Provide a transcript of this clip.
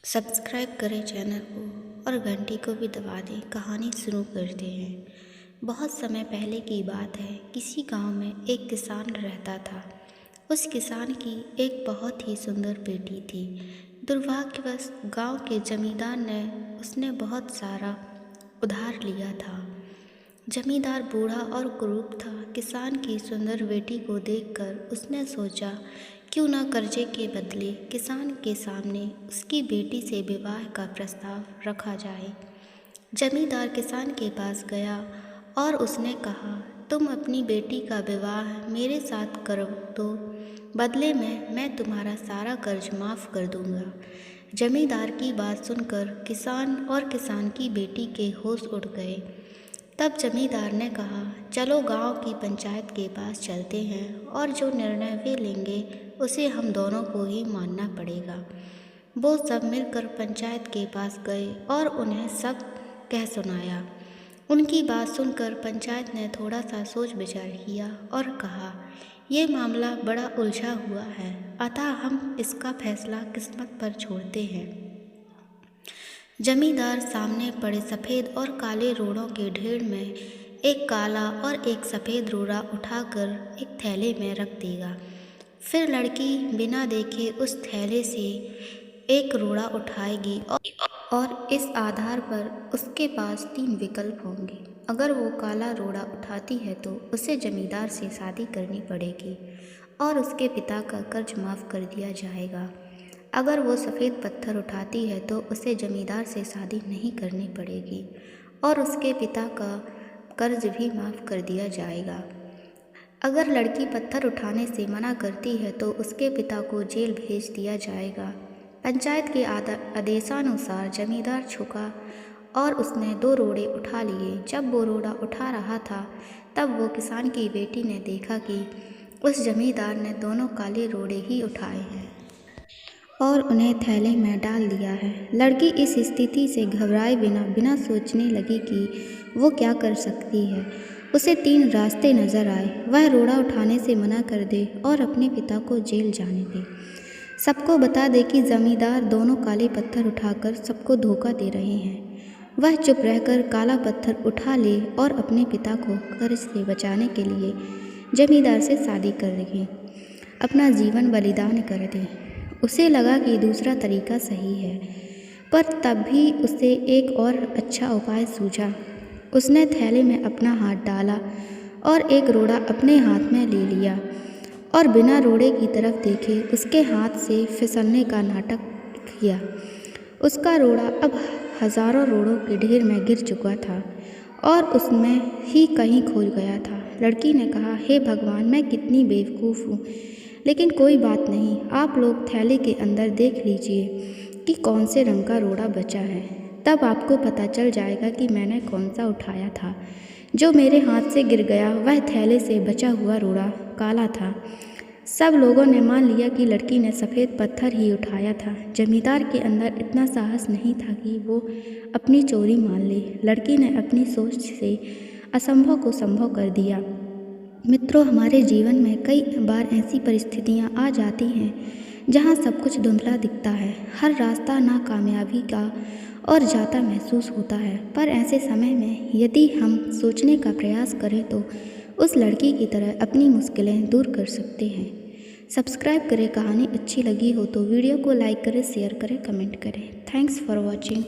Subscribe करें channel को और घंटी को भी दबा दें। कहानी शुरू करते हैं। बहुत समय पहले की बात है। किसी गांव में एक किसान रहता था। उस किसान की एक बहुत ही सुंदर बेटी थी। दुर्भाग्यवश गांव के जमींदार ने उसने बहुत सारा उधार लिया था। जमींदार बूढ़ा और कुरूप था। किसान की सुंदर बेटी को देखकर उसने सोचा, क्यों न कर्जे के बदले किसान के सामने उसकी बेटी से विवाह का प्रस्ताव रखा जाए। जमींदार किसान के पास गया और उसने कहा, तुम अपनी बेटी का विवाह मेरे साथ करो तो बदले में मैं तुम्हारा सारा कर्ज माफ़ कर दूंगा। जमींदार की बात सुनकर किसान और किसान की बेटी के होश उड़ गए। तब जमींदार ने कहा, चलो गांव की पंचायत के पास चलते हैं और जो निर्णय वे लेंगे उसे हम दोनों को ही मानना पड़ेगा। वो सब मिलकर पंचायत के पास गए और उन्हें सब कह सुनाया। उनकी बात सुनकर पंचायत ने थोड़ा सा सोच विचार किया और कहा, ये मामला बड़ा उलझा हुआ है, अतः हम इसका फैसला किस्मत पर छोड़ते हैं। जमींदार सामने पड़े सफ़ेद और काले रोड़ों के ढेर में एक काला और एक सफ़ेद रोड़ा उठाकर एक थैले में रख देगा। फिर लड़की बिना देखे उस थैले से एक रोड़ा उठाएगी और इस आधार पर उसके पास 3 विकल्प होंगे। अगर वो काला रोड़ा उठाती है तो उसे जमींदार से शादी करनी पड़ेगी और उसके पिता का कर्ज माफ़ कर दिया जाएगा। अगर वो सफ़ेद पत्थर उठाती है तो उसे जमींदार से शादी नहीं करनी पड़ेगी और उसके पिता का कर्ज भी माफ़ कर दिया जाएगा। अगर लड़की पत्थर उठाने से मना करती है तो उसके पिता को जेल भेज दिया जाएगा। पंचायत के आदेशानुसार जमींदार झुका और उसने 2 रोड़े उठा लिए। जब वो रोड़ा उठा रहा था तब वो किसान की बेटी ने देखा कि उस जमींदार ने दोनों काले रोड़े ही उठाए हैं और उन्हें थैले में डाल दिया है। लड़की इस स्थिति से घबराए बिना सोचने लगी कि वो क्या कर सकती है। उसे 3 रास्ते नज़र आए। वह रोड़ा उठाने से मना कर दे और अपने पिता को जेल जाने दे। सबको बता दे कि जमींदार दोनों काले पत्थर उठाकर सबको धोखा दे रहे हैं। वह चुप रहकर काला पत्थर उठा ले और अपने पिता को कर्ज से बचाने के लिए जमींदार से शादी कर ले, अपना जीवन बलिदान कर दे। उसे लगा कि दूसरा तरीका सही है, पर तब भी उसे एक और अच्छा उपाय सूझा। उसने थैले में अपना हाथ डाला और एक रोड़ा अपने हाथ में ले लिया और बिना रोड़े की तरफ देखे उसके हाथ से फिसलने का नाटक किया। उसका रोड़ा अब हज़ारों रोड़ों के ढेर में गिर चुका था और उसमें ही कहीं खो गया था। लड़की ने कहा, हे भगवान, मैं कितनी बेवकूफ़ हूँ, लेकिन कोई बात नहीं। आप लोग थैले के अंदर देख लीजिए कि कौन से रंग का रोड़ा बचा है, तब आपको पता चल जाएगा कि मैंने कौन सा उठाया था। जो मेरे हाथ से गिर गया वह थैले से बचा हुआ रोड़ा काला था। सब लोगों ने मान लिया कि लड़की ने सफ़ेद पत्थर ही उठाया था। जमींदार के अंदर इतना साहस नहीं था कि वो अपनी चोरी मान ले। लड़की ने अपनी सोच से असंभव को संभव कर दिया। मित्रों, हमारे जीवन में कई बार ऐसी परिस्थितियां आ जाती हैं जहां सब कुछ धुंधला दिखता है। हर रास्ता नाकामयाबी का और जाता महसूस होता है, पर ऐसे समय में यदि हम सोचने का प्रयास करें तो उस लड़की की तरह अपनी मुश्किलें दूर कर सकते हैं। सब्सक्राइब करें। कहानी अच्छी लगी हो तो वीडियो को लाइक करें, शेयर करें, कमेंट करें। Thanks for watching.